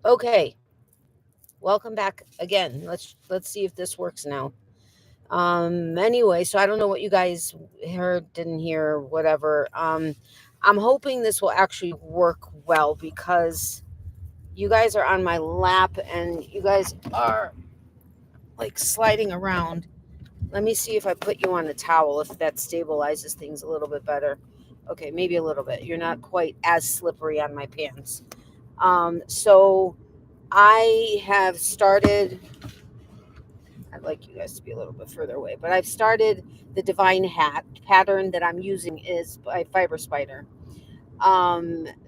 Okay, welcome back again. Let's see if this works now. Anyway, so I don't know what you guys heard, didn't hear, whatever. I'm hoping this will actually work well because you guys are on my lap and you guys are like sliding around. Let me see if I put you on a towel, if that stabilizes things a little bit better. Okay, maybe a little bit. You're not quite as slippery on my pants. So I have started, I'd like you guys to be a little bit further away, but I've started the Divine Hat pattern that I'm using is by Fiber Spider.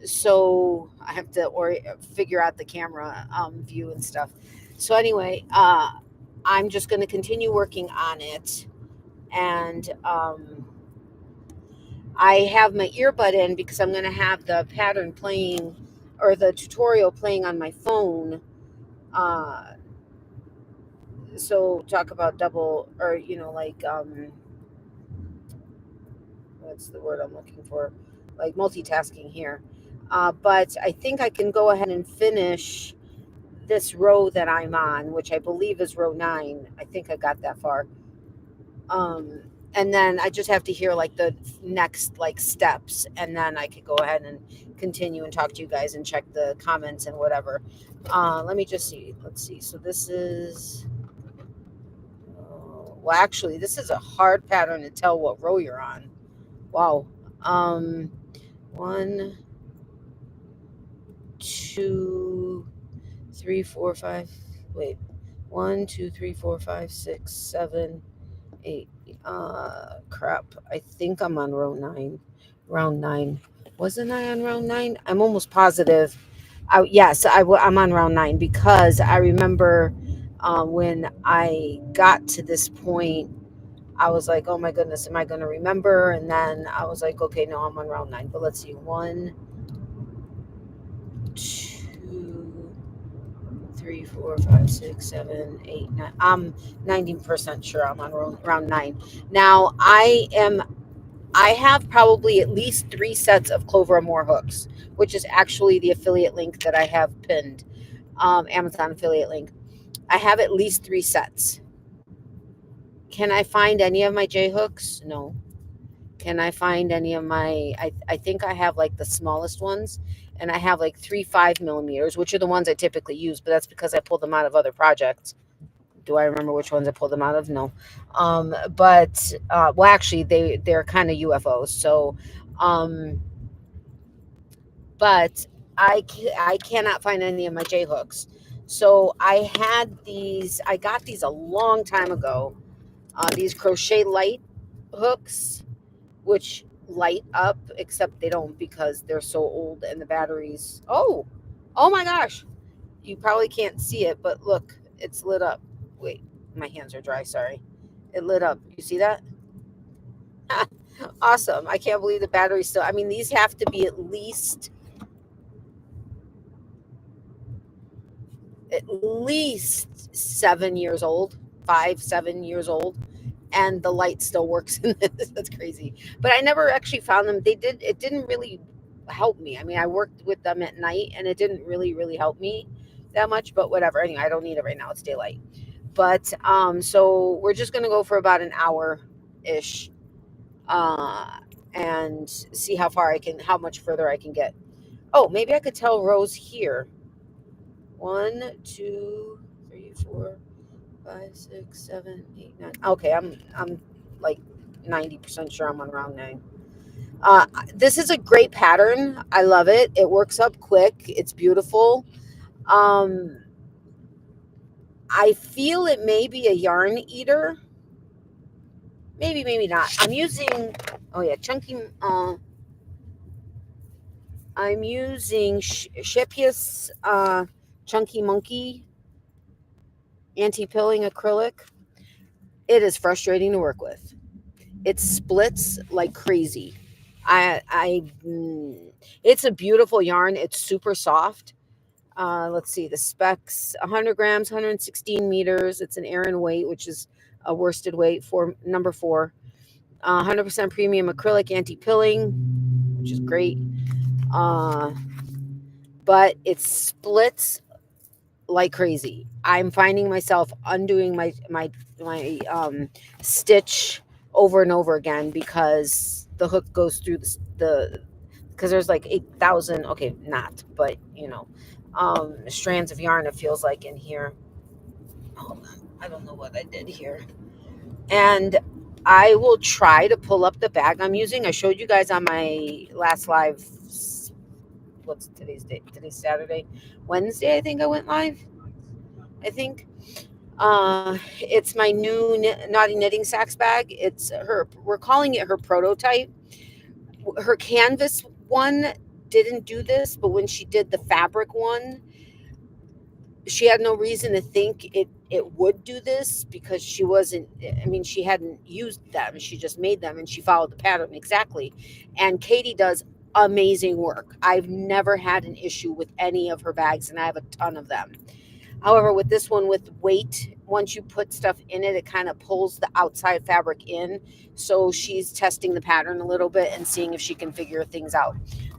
So I have to figure out the camera view and stuff. So anyway, I'm just going to continue working on it, and I have my earbud in because I'm going to have the pattern playing or the tutorial playing on my phone. Uh, so talk about double or like what's the word I'm looking for? Like multitasking here. But I think I can go ahead and finish this row that I'm on, which I believe is row 9. I think I got that far. And then I just have to hear like the next like steps, and then I could go ahead and continue and talk to you guys and check the comments and whatever. Let me just see. Let's see. So this is. Well, actually, this is a hard pattern to tell what row you're on. Wow. 1, 2, 3, 4, 5. Wait. 1, 2, 3, 4, 5, 6, 7, 8. Crap. I think I'm on row 9. Round 9. Wasn't I on round 9? I'm almost positive. Yes, I'm on round 9 because I remember when I got to this point, I was like, oh my goodness, am I going to remember? And then I was like, okay, no, I'm on round 9. But let's see. 1, 2, 3, 4, 5, 6, 7, 8, 9. I'm 90% sure I'm on round 9. Now I have probably at least 3 sets of Clover Moore hooks, which is actually the affiliate link that I have pinned. Amazon affiliate link. I have at least 3 sets. Can I find any of my J hooks? No. Can I find any of my? I think I have like the smallest ones, and I have like 3 5 millimeters, which are the ones I typically use, but that's because I pulled them out of other projects. Do I remember which ones I pulled them out of? No. But well, actually, they're kind of UFOs. So, um, but I cannot find any of my J hooks. So I had these. I got these a long time ago. These crochet light hooks, which light up, except they don't because they're so old and the batteries. Oh my gosh! You probably can't see it, but look, it's lit up. Wait, my hands are dry. Sorry, it lit up. You see that? Awesome! I can't believe the battery's still. I mean, these have to be at least 7 years old, 5, 7 years old, and the light still works in this. That's crazy. But I never actually found them. It didn't really help me. I mean, I worked with them at night and it didn't really help me that much, but whatever. Anyway, I don't need it right now. It's daylight. But so we're just gonna go for about an hour ish. Uh and see how much further I can get. Oh, maybe I could tell rows here. 1, 2, 3, 4, 5, 6, 7, 8, 9. Okay, I'm like 90% sure I'm on round 9. This is a great pattern. I love it. It works up quick. It's beautiful. Um, I feel it may be a yarn eater. Maybe not. I'm using. Oh yeah, chunky. I'm using Shepius Chunky Monkey anti-pilling acrylic. It is frustrating to work with. It splits like crazy. It's a beautiful yarn. It's super soft. Let's see the specs: 100 grams, 116 meters. It's an Aran weight, which is a worsted weight for number 4. 100% premium acrylic anti-pilling, which is great. Uh, but it splits like crazy. I'm finding myself undoing my stitch over and over again because the hook goes through the because there's like 8,000, okay, not, but you know, strands of yarn, it feels like, in here. Hold on, I don't know what I did here. And I will try to pull up the bag I'm using. I showed you guys on my last live. What's today's date? Today's Saturday. Wednesday, I think I went live. I think. It's my new Naughty Knitting Sacks bag. It's her, we're calling it her prototype. Her canvas one didn't do this, but when she did the fabric one, she had no reason to think it would do this because she wasn't, I mean, she hadn't used them. She just made them and she followed the pattern exactly. And Katie does amazing work. I've never had an issue with any of her bags, and I have a ton of them. However, with this one, with weight, once you put stuff in it, it kind of pulls the outside fabric in. So she's testing the pattern a little bit and seeing if she can figure things out.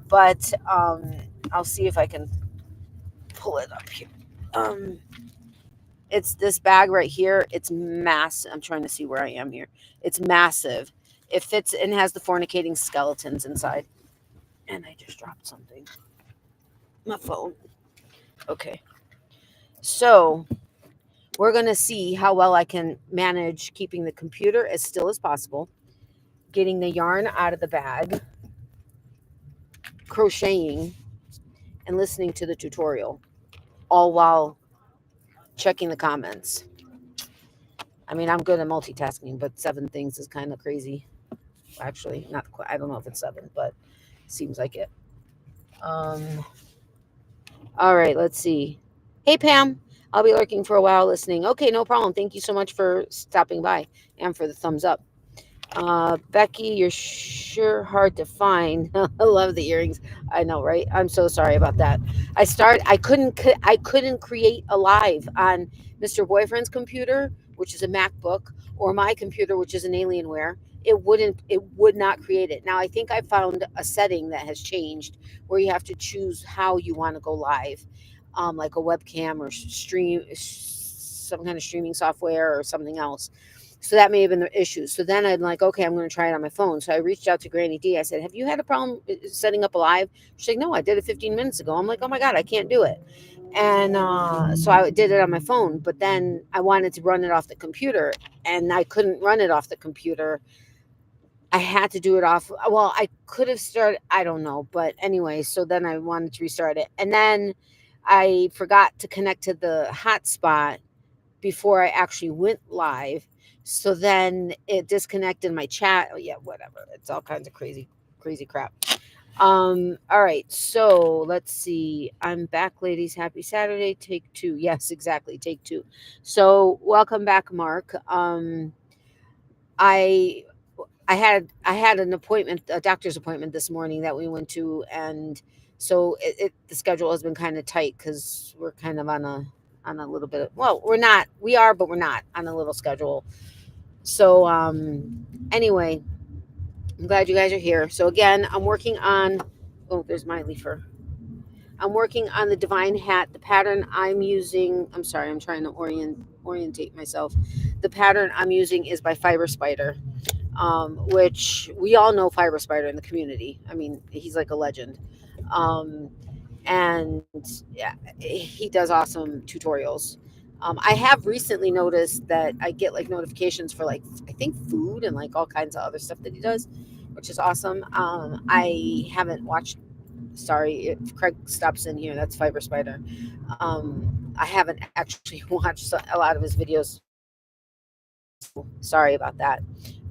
But I'll see if I can pull it up here. It's this bag right here. It's massive. I'm trying to see where I am here. It's massive. It fits and has the fornicating skeletons inside. And I just dropped something. My phone. Okay. So we're going to see how well I can manage keeping the computer as still as possible, getting the yarn out of the bag, crocheting, and listening to the tutorial, all while checking the comments. I mean, I'm good at multitasking, but 7 things is kind of crazy. Actually, not quite. I don't know if it's 7, but seems like it. All right, let's see. Hey, Pam. I'll be lurking for a while listening. Okay, no problem. Thank you so much for stopping by and for the thumbs up. Becky, you're sure hard to find. I love the earrings. I know, right? I'm so sorry about that. I couldn't create a live on Mr. Boyfriend's computer, which is a MacBook, or my computer, which is an Alienware. It would not create it. Now I think I found a setting that has changed where you have to choose how you want to go live, like a webcam or some kind of streaming software or something else. So that may have been the issue. So then I'm like, okay, I'm going to try it on my phone. So I reached out to Granny D. I said, have you had a problem setting up a live? She's like, no, I did it 15 minutes ago. I'm like, oh my God, I can't do it. And so I did it on my phone, but then I wanted to run it off the computer and I couldn't run it off the computer. I had to do it off. Well, I could have started, I don't know. But anyway, so then I wanted to restart it. And then I forgot to connect to the hotspot before I actually went live. So then it disconnected my chat. Oh yeah, whatever. It's all kinds of crazy crap. All right. So let's see. I'm back, ladies. Happy Saturday. Take 2. Yes, exactly. Take 2. So welcome back, Mark. I had an appointment, a doctor's appointment this morning that we went to, and so the schedule has been kind of tight because we're kind of on a little bit of, well, we are, but we're not on a little schedule. So anyway, I'm glad you guys are here. So again, I'm working on, oh, there's my leafer. I'm working on the Divine Hat. The pattern I'm using, I'm sorry, I'm trying to orientate myself. The pattern I'm using is by Fiber Spider, which we all know Fiber Spider in the community. I mean, he's like a legend. And yeah, he does awesome tutorials. I have recently noticed that I get like notifications for like, I think food and like all kinds of other stuff that he does, which is awesome. I haven't watched, sorry if Craig stops in here, that's Fiber Spider. I haven't actually watched a lot of his videos. Sorry about that.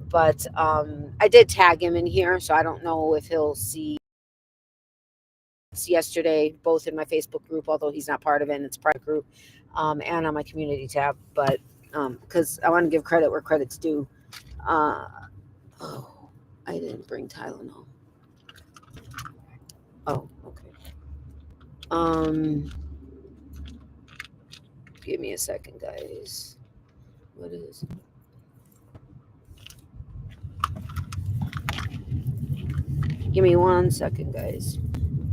But I did tag him in here, so I don't know if he'll see yesterday, both in my Facebook group, although he's not part of it, and it's a private group, and on my community tab. But because I want to give credit where credit's due. Oh, I didn't bring Tylenol. Oh, okay. Give me a second, guys. What is? Give me 1 second, guys.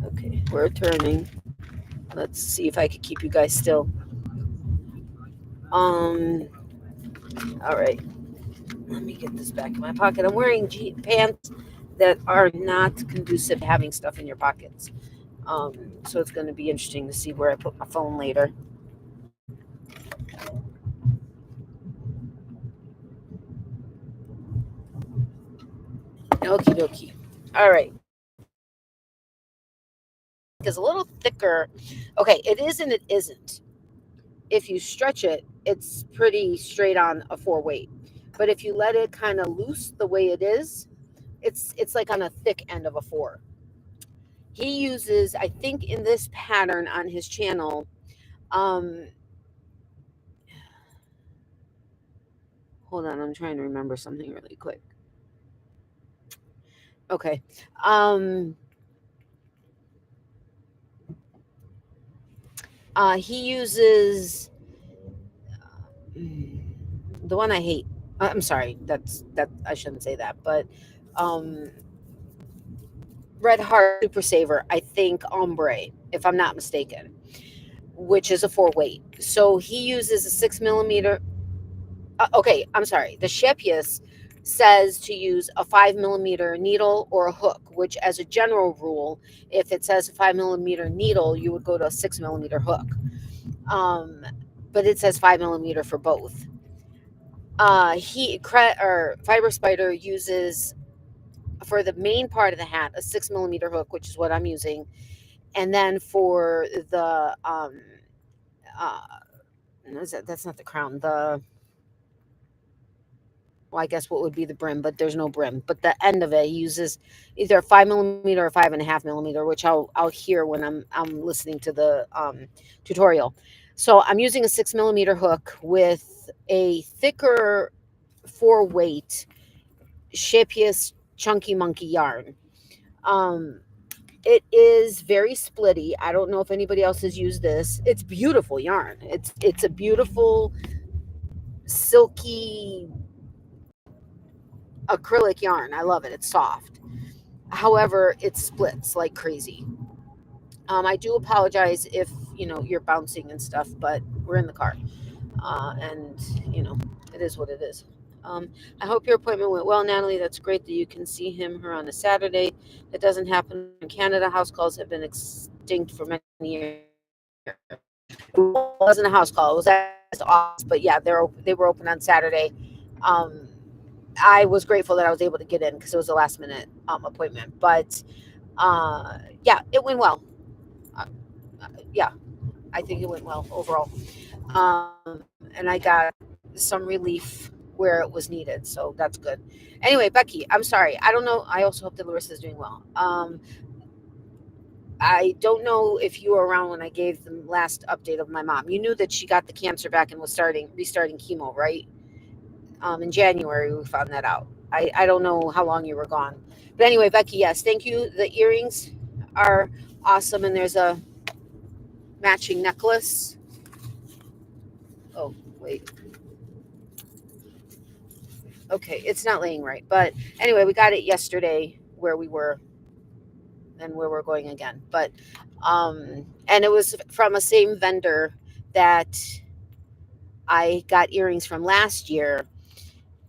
Okay, we're turning. Let's see if I can keep you guys still. All right, let me get this back in my pocket. I'm wearing pants that are not conducive to having stuff in your pockets. So it's going to be interesting to see where I put my phone later. Okie dokie. All right. It's a little thicker. Okay, it is and it isn't. If you stretch it, it's pretty straight on a 4 weight. But if you let it kind of loose the way it is, it's like on a thick end of a 4. He uses, I think, in this pattern on his channel. Um, Hold on, I'm trying to remember something really quick. Okay. He uses the one I hate. I'm sorry, that I shouldn't say that, but um, Red Heart Super Saver, I think ombre, if I'm not mistaken, which is a 4 weight. So he uses a 6 millimeter. Okay, I'm sorry. The Shepius says to use a 5 millimeter needle or a hook, which, as a general rule, if it says a 5 millimeter needle, you would go to a 6 millimeter hook. But it says 5 millimeter for both. Fiber Spider uses for the main part of the hat a 6 millimeter hook, which is what I'm using, and then for the uh, that's not the crown. I guess what would be the brim, but there's no brim. But the end of it, he uses either a 5 millimeter or 5.5 millimeter, which I'll hear when I'm listening to the tutorial. So I'm using a 6 millimeter hook with a thicker 4 weight Shapius Chunky Monkey yarn. It is very splitty. I don't know if anybody else has used this. It's beautiful yarn. It's a beautiful silky acrylic yarn. I love it. It's soft. However, it splits like crazy. I do apologize if you're bouncing and stuff, but we're in the car, and it is what it is. I hope your appointment went well, Natalie. That's great that you can see her on a Saturday. That doesn't happen in Canada. House calls have been extinct for many years. It wasn't a house call. It was just office, but yeah, they were open on Saturday. Um, I was grateful that I was able to get in because it was a last minute appointment. But yeah, it went well. Uh, yeah, I think it went well overall. And I got some relief where it was needed, so that's good. Anyway, Becky, I'm sorry. I don't know. I also hope that Larissa's doing well. I don't know if you were around when I gave the last update of my mom. You knew that she got the cancer back and was restarting chemo, right? In January, we found that out. I don't know how long you were gone. But anyway, Becky, yes, thank you. The earrings are awesome, and there's a matching necklace. Oh, wait. Okay, it's not laying right. But anyway, we got it yesterday where we were and where we're going again. But, and it was from a same vendor that I got earrings from last year.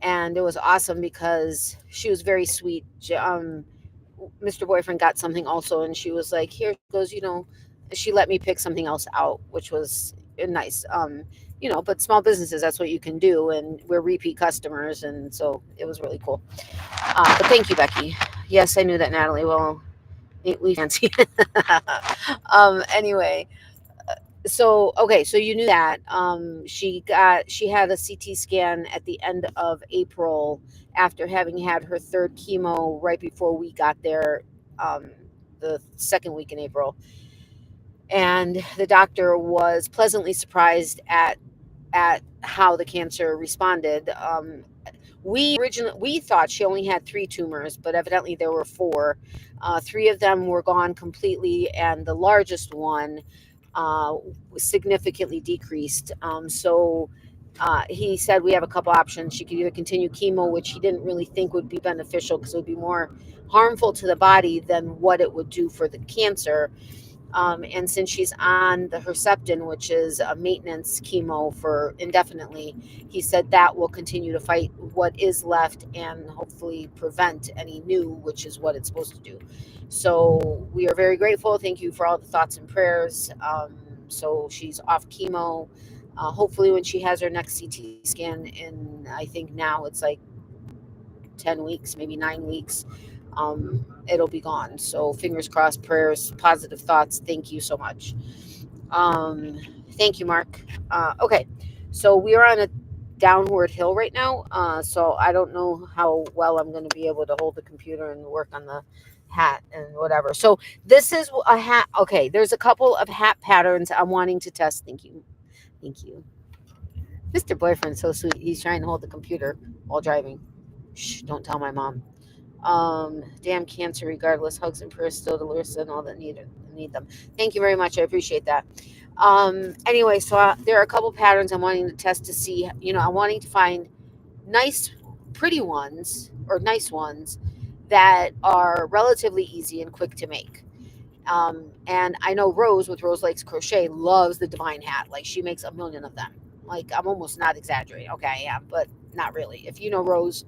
And it was awesome because she was very sweet. Mr. Boyfriend got something also, and she was like, "Here goes," She let me pick something else out, which was nice. But small businesses, that's what you can do, and we're repeat customers, and so it was really cool. But thank you, Becky. Yes, I knew that, Natalie. Well, we fancy. Anyway, so okay, so you knew that she had a CT scan at the end of April after having had her third chemo right before we got there, the second week in April, and the doctor was pleasantly surprised at how the cancer responded. We thought she only had 3 tumors, but evidently there were 4. 3 of them were gone completely, and the largest one significantly decreased. So he said we have a couple options. She could either continue chemo, which he didn't really think would be beneficial because it would be more harmful to the body than what it would do for the cancer, And since she's on the Herceptin, which is a maintenance chemo for indefinitely, he said that will continue to fight what is left and hopefully prevent any new, which is what it's supposed to do. So we are very grateful. Thank you for all the thoughts and prayers. So she's off chemo. Hopefully when she has her next CT scan in, I think now it's like 10 weeks, maybe 9 weeks, it'll be gone. So fingers crossed, prayers, positive thoughts. Thank you so much. Thank you, Mark. Okay, so we are on a downward hill right now. So I don't know how well I'm going to be able to hold the computer and work on the hat and whatever. So this is a hat. Okay, there's a couple of hat patterns I'm wanting to test. Thank you. Thank you. Mr. Boyfriend's so sweet. He's trying to hold the computer while driving. Shh, don't tell my mom. Damn cancer regardless. Hugs and prayers still to Larissa and all that need them. Thank you very much. I appreciate that. Anyway, so there are a couple patterns I'm wanting to test to see. I'm wanting to find nice, pretty ones or nice ones that are relatively easy and quick to make. And I know Rose with Rose Lakes Crochet loves the Divine hat. Like she makes a million of them. Like I'm almost not exaggerating. Okay, I am, but not really. If you know Rose,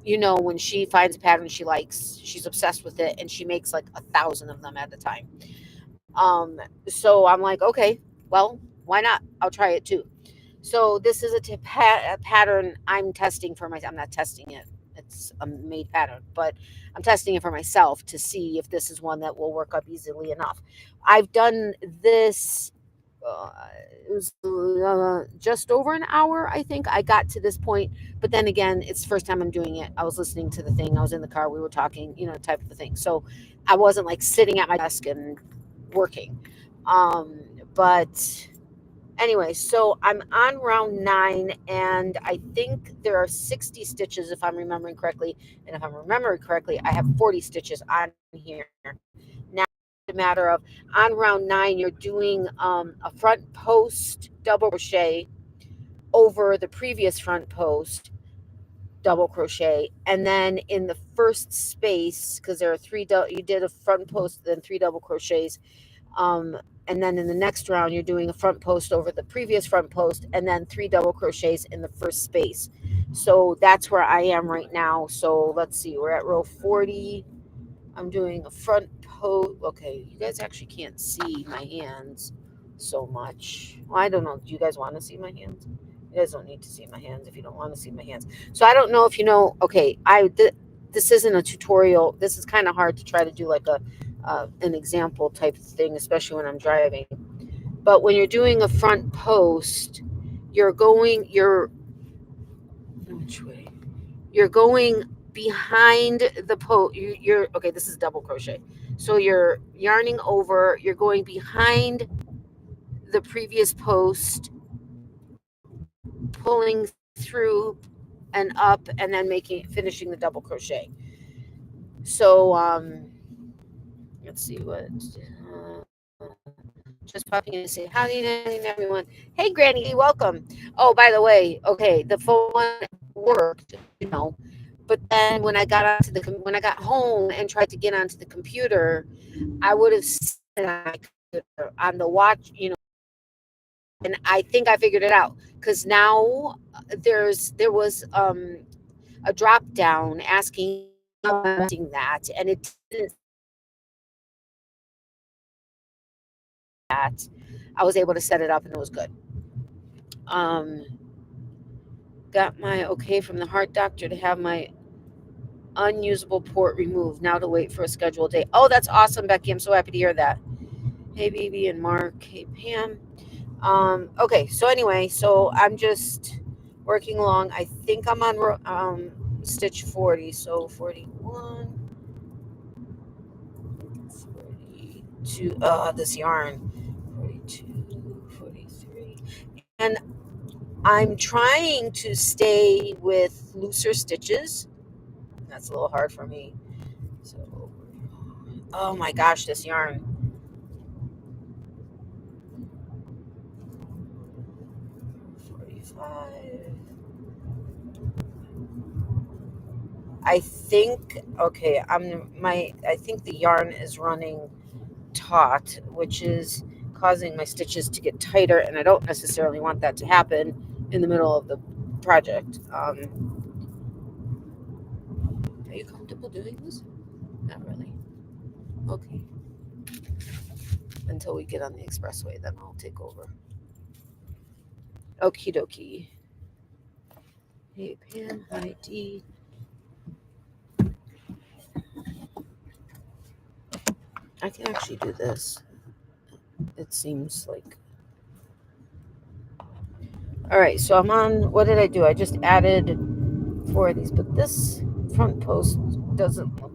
when she finds a pattern she likes, she's obsessed with it, and she makes like 1,000 of them at a time. So I'm like, okay, well, why not? I'll try it too. So this is a pattern I'm testing for myself. I'm not testing it. It's a made pattern, but I'm testing it for myself to see if this is one that will work up easily enough. I've done this. Uh, it was just over an hour, I think. I got to this point, but then again, it's the first time I'm doing it. I was listening to the thing. I was in the car. We were talking, type of a thing. So I wasn't like sitting at my desk and working. But anyway, so I'm on round 9, and I think there are 60 stitches if I'm remembering correctly. And if I'm remembering correctly, I have 40 stitches on here. Now, it's a matter of on round 9, you're doing a front post double crochet over the previous front post double crochet, and then in the first space, because there are you did a front post, then 3 double crochets. And then in the next round, you're doing a front post over the previous front post, and then 3 double crochets in the first space. So that's where I am right now. So let's see, we're at row 40. I'm doing a front post. Okay, you guys actually can't see my hands so much. Well, I don't know. Do you guys want to see my hands? You guys don't need to see my hands if you don't want to see my hands. So I don't know if you know. Okay, this isn't a tutorial. This is kind of hard to try to do like an example type of thing, especially when I'm driving. But when you're doing a front post, you're which way? You're going behind the post. You're okay. This is double crochet. So you're yarning over. You're going behind the previous post, pulling through and up, and then finishing the double crochet. So let's see what. Just popping in to say howdy, everyone. Hey, Granny, welcome. Oh, by the way, okay, the phone worked, but then when I got home and tried to get onto the computer, I would have seen on the watch, and I think I figured it out because now there was a drop down asking that, and it didn't. That I was able to set it up and it was good. Got my okay from the heart doctor to have my unusable port removed. Now to wait for a scheduled date. Oh, that's awesome, Becky. I'm so happy to hear that. Hey, BB and Mark. Hey, Pam. Okay, so anyway, so I'm just working along. I think I'm on stitch 40. So 41, 42. This yarn. 42, 43. And I'm trying to stay with looser stitches. That's a little hard for me. So, oh my gosh, this yarn. I think okay. I think the yarn is running taut, which is causing my stitches to get tighter, and I don't necessarily want that to happen in the middle of the project. Are you comfortable doing this? Not really. Okay. Until we get on the expressway, then I'll take over. Okie dokie. Hey, Pam, hi, Dee. I can actually do this. It seems like. All right, so I'm on, what did I do? I just added 4 of these, but this front post doesn't look.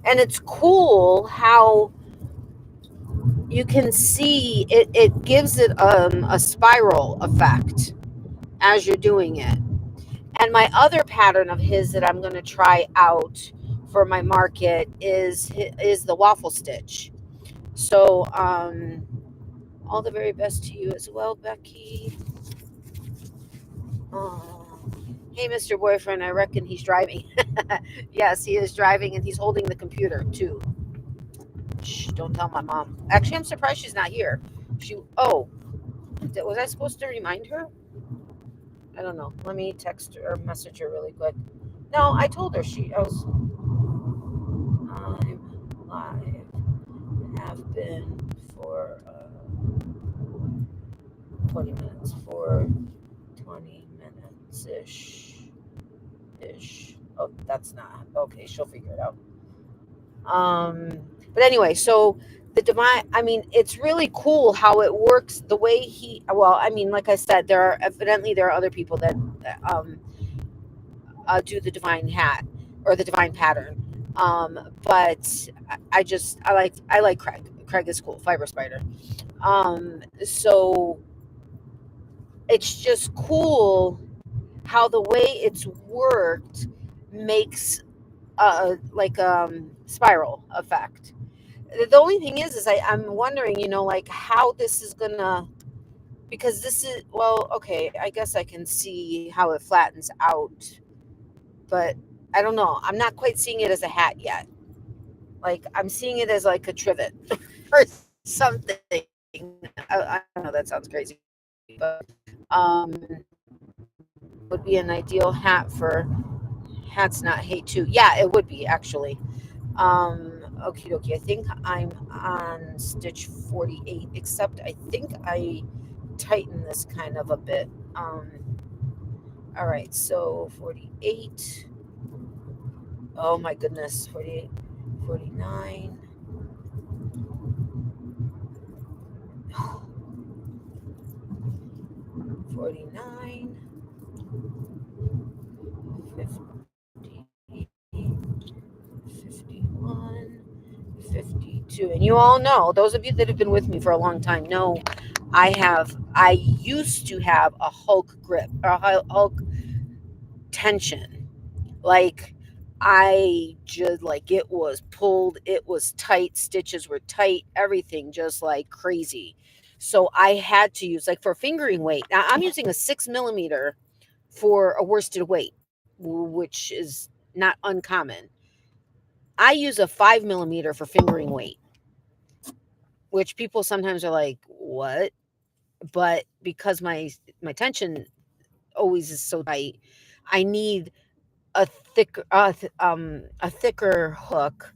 And it's cool how you can see it gives it a spiral effect as you're doing it. And my other pattern of his that I'm going to try out for my market is the waffle stitch. So all the very best to you as well, Becky. Hey, Mr. Boyfriend, I reckon he's driving. Yes, he is driving, and he's holding the computer too. Shh, don't tell my mom. Actually, I'm surprised she's not here. Was I supposed to remind her? I don't know. Let me text her or message her really quick. No, I told her I'm live. Have been for 20 minutes. For 20 minutes ish. Oh, that's not. Okay, she'll figure it out. But anyway, so the divine, I mean, it's really cool how it works the way like I said, there are other people that do the divine hat or the divine pattern. But I like Craig. Craig is cool, Fiber Spider. So it's just cool how the way it's worked makes spiral effect. The only thing is I'm wondering, like how this is gonna, because this is, well, okay, I guess I can see how it flattens out, but I don't know. I'm not quite seeing it as a hat yet. Like I'm seeing it as like a trivet or something. I know that sounds crazy, but would be an ideal hat for Hats Not Hate Too. Yeah, it would be actually. Okie dokie. I think I'm on stitch 48, except I think I tighten this kind of a bit. All right, so 48. Oh my goodness, 48, 49. 49, 50, 51, 52. And you all know, those of you that have been with me for a long time know I used to have a Hulk grip, or a Hulk tension. Like I just, like, it was pulled, it was tight, stitches were tight, everything just like crazy. So I had to use, like, for fingering weight. Now I'm using a 6mm for a worsted weight, which is not uncommon. I use a 5mm for fingering weight, which people sometimes are like, what? But because my tension always is so tight, I need a thicker hook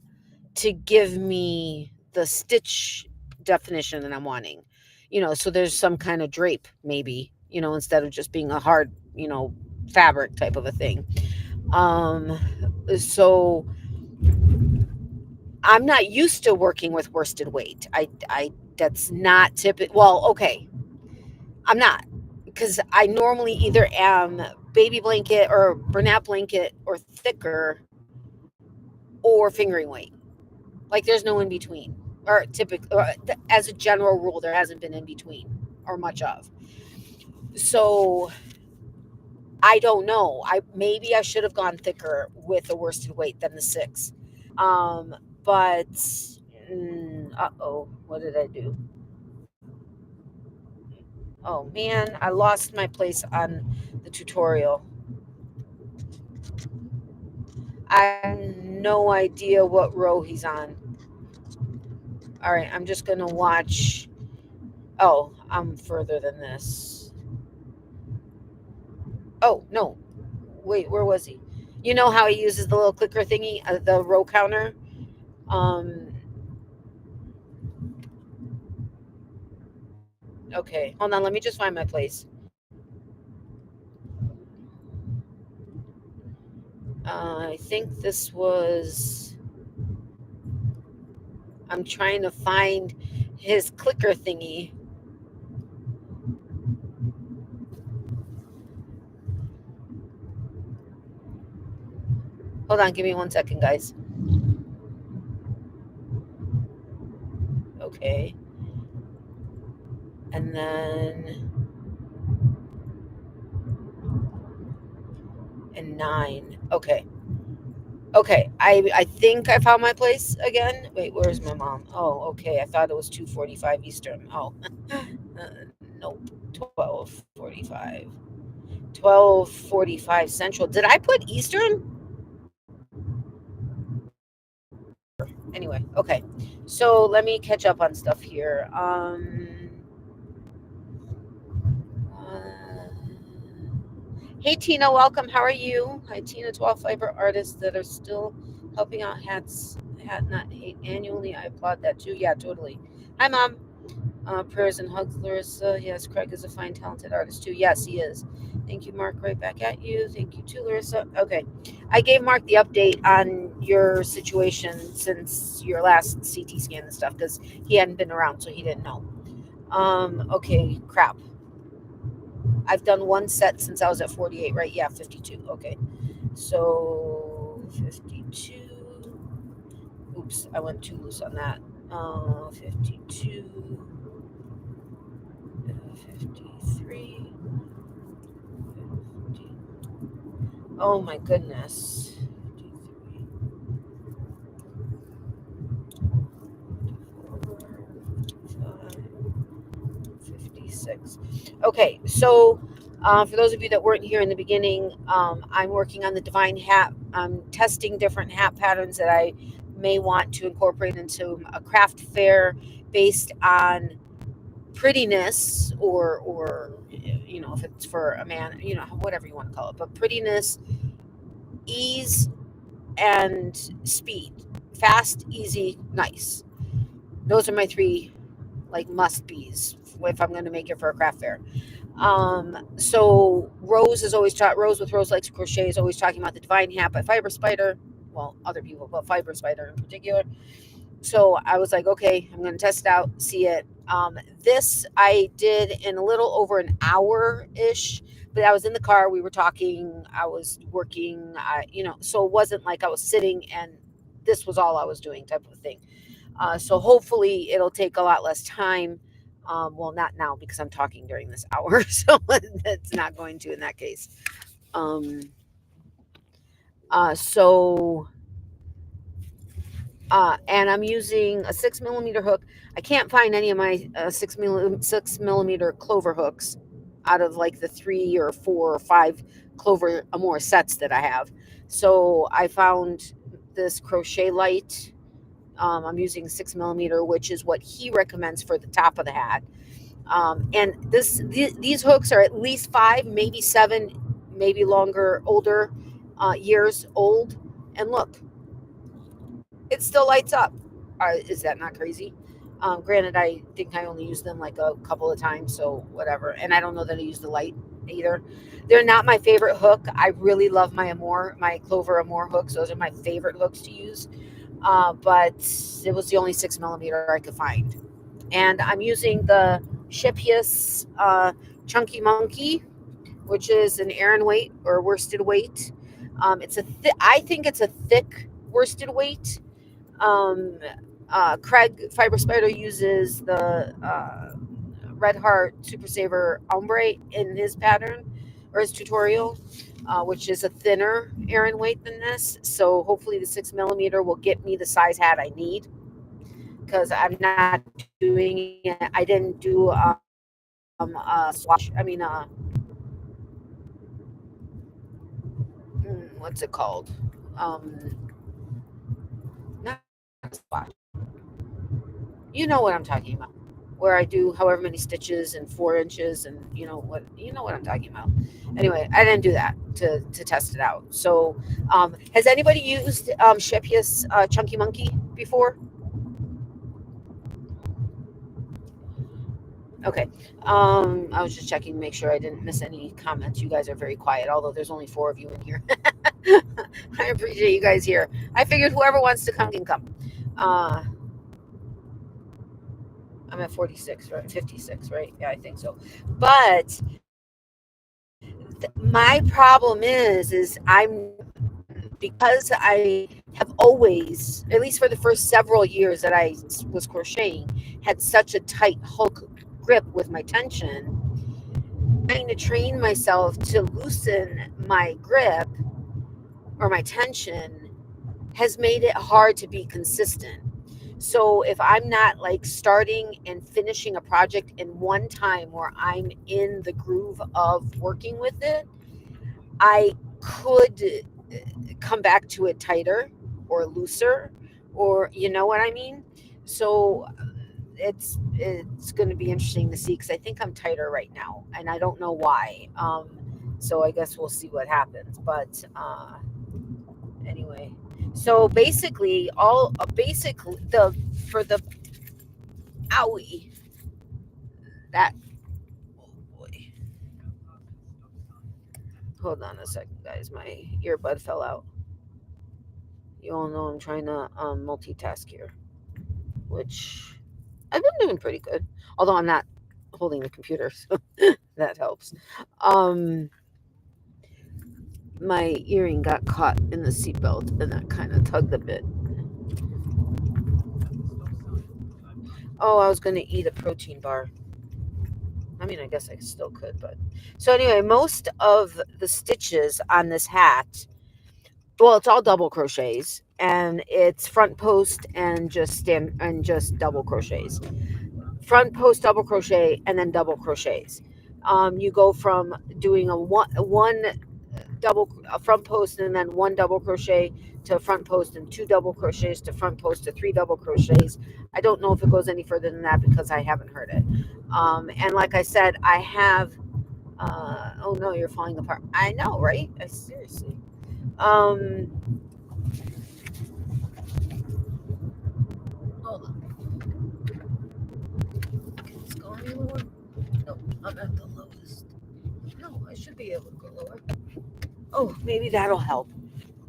to give me the stitch definition that I'm wanting. So there's some kind of drape, maybe, instead of just being a hard, fabric type of a thing. So I'm not used to working with worsted weight. I That's not typical. Well, okay, I'm not, because I normally either am baby blanket or Bernat blanket or thicker or fingering weight. Like there's no in between, or as a general rule, there hasn't been in between or much of. So I don't know. Maybe I should have gone thicker with a worsted weight than the 6. But what did I do? Oh man, I lost my place on the tutorial. I have no idea what row he's on. All right, I'm just going to watch. Oh, I'm further than this. Oh, no. Wait, where was he? You know how he uses the little clicker thingy, the row counter? Okay, hold on. Let me just find my place. I think this was. I'm trying to find his clicker thingy. Hold on, give me 1 second, guys. Okay. And then. And 9. Okay. Okay, I think I found my place again. Wait, where's my mom? Oh, okay. I thought it was 2:45 Eastern. Oh, nope. 12:45. 12:45 Central. Did I put Eastern? Anyway, okay. So let me catch up on stuff here. Hey Tina, welcome. How are you? Hi Tina, 12 fiber artists that are still helping out hat not hate annually. I applaud that too. Yeah, totally. Hi mom. Prayers and hugs, Larissa. Yes, Craig is a fine, talented artist too. Yes, he is. Thank you, Mark. Right back at you. Thank you too, Larissa. Okay, I gave Mark the update on your situation since your last CT scan and stuff because he hadn't been around, so he didn't know. Okay, crap. I've done one set since I was at 48, right? Yeah, 52. Okay, so 52. Oops, I went too loose on that. 52. 53. 50. Oh my goodness. 53. 56. Okay, so for those of you that weren't here in the beginning, I'm working on the Divine Hat. I'm testing different hat patterns that I may want to incorporate into a craft fair based on prettiness or you know, if it's for a man, you know, whatever you want to call it, but prettiness, ease, and speed. Fast, easy, nice. Those are my 3 like must be's if I'm going to make it for a craft fair. So Rose is always Rose with Rose Likes Crochet is always talking about the Divine Hat by Fiber Spider. Well, other people, but Fiber Spider in particular. So I was like, okay, I'm going to test it out, see it. This I did in a little over an hour ish, but I was in the car. We were talking. I was working. You know, so it wasn't like I was sitting and this was all I was doing, type of thing. So hopefully it'll take a lot less time. Well, not now because I'm talking during this hour, so it's not going to in that case. Um, so and I'm using a 6mm hook. I can't find any of my 6mm clover hooks out of like the 3 or 4 or 5 clover more sets that I have. So I found this crochet light. I'm using 6mm, which is what he recommends for the top of the hat. And these hooks are at least 5, maybe 7, maybe longer, older years old. And look, it still lights up. Is that not crazy? Granted, I think I only used them like a couple of times, so whatever. And I don't know that I use the light either. They're not my favorite hook. I really love my Clover Amore hooks. Those are my favorite hooks to use. But it was the only 6mm I could find. And I'm using the Shippius Chunky Monkey, which is an Aran weight or worsted weight. It's I think it's a thick worsted weight. Craig Fiber Spider uses the Red Heart Super Saver Ombre in his pattern or his tutorial, which is a thinner Aran weight than this. So hopefully the 6mm will get me the size hat I need, because I'm not doing it. I didn't do swatch. I mean, what's it called? Not swatch. You know what I'm talking about. Where I do however many stitches and 4 inches, and you know what I'm talking about. Anyway, I didn't do that to test it out. So, has anybody used Shepia's Chunky Monkey before? Okay. I was just checking to make sure I didn't miss any comments. You guys are very quiet, although there's only 4 of you in here. I appreciate you guys here. I figured whoever wants to come can come. I'm at 46, right? 56, right? Yeah, I think so. But my problem is because I have always, at least for the first several years that I was crocheting, had such a tight hook grip with my tension. Trying to train myself to loosen my grip or my tension has made it hard to be consistent. So if I'm not like starting and finishing a project in one time where I'm in the groove of working with it, I could come back to it tighter or looser, or you know what I mean? So it's going to be interesting to see, because I think I'm tighter right now and I don't know why. So I guess we'll see what happens. But anyway, so basically basically the for the owie that oh boy, hold on a second guys, my earbud fell out. You all know I'm trying to multitask here, which I've been doing pretty good, although I'm not holding the computer, so that helps. My earring got caught in the seatbelt and that kind of tugged a bit. Oh, I was going to eat a protein bar. I mean, I guess I still could, but so anyway, most of the stitches on this hat, well, it's all double crochets, and it's front post and just double crochets. Front post double crochet and then double crochets. You go from doing a one double front post and then one double crochet to front post and two double crochets to front post to three double crochets. I don't know if it goes any further than that because I haven't heard it. And like I said, I have oh no, you're falling apart. I know, right? Seriously. Hold on. Okay, let's go any lower. No, I'm at the lowest. No, I should be able to go lower. Oh, maybe that'll help.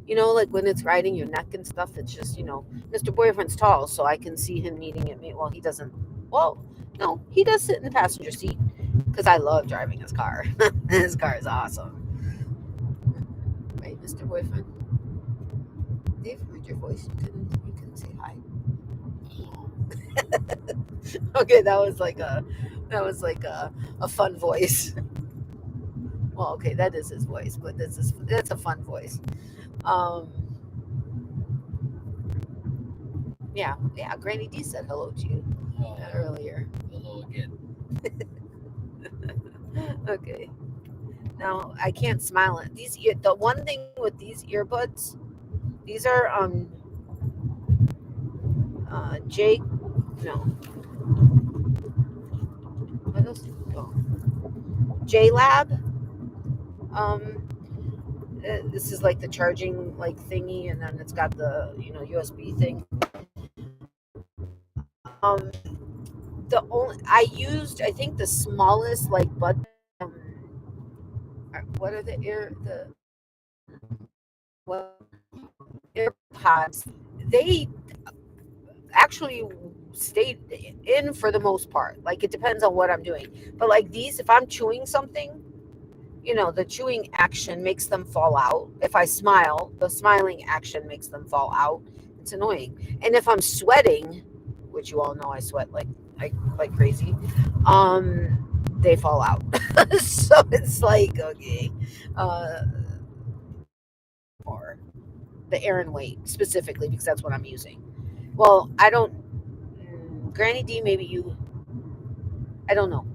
Like when it's riding your neck and stuff, it's just, Mr. Boyfriend's tall, so I can see him meeting at me. Well, he doesn't. Well, no, he does sit in the passenger seat because I love driving his car. His car is awesome. Right, Mr. Boyfriend? They've heard your voice. You couldn't say hi. Okay, that was like a fun voice. Well, okay, that is his voice, but that's a fun voice. Um, yeah. Granny D said hello to you earlier. Hello again. Okay. Now I can't smile at these. The one thing with these earbuds, these are Jake. No, what else? Oh, J Lab. This is like the charging like thingy, and then it's got the USB thing. Um, I used, I think, the smallest like bud. What are the what AirPods? They actually stayed in for the most part. Like it depends on what I'm doing, but like these, if I'm chewing something, the chewing action makes them fall out. If I smile, the smiling action makes them fall out. It's annoying. And if I'm sweating, which you all know I sweat like crazy, they fall out. So it's like, okay, or the Aran weight specifically, because that's what I'm using. Well, I don't. Granny D, maybe you. I don't know.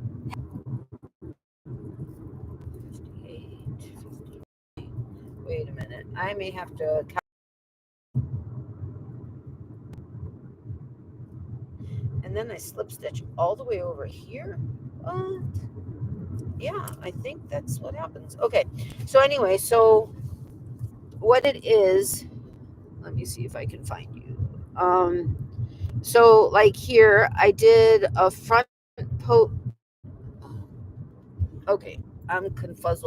58, 58. Wait a minute. I may have to. And then I slip stitch all the way over here. What? Yeah, I think that's what happens. Okay, so anyway, so what it is, let me see if I can find you. So like here, I did a front okay, I'm confuzzled.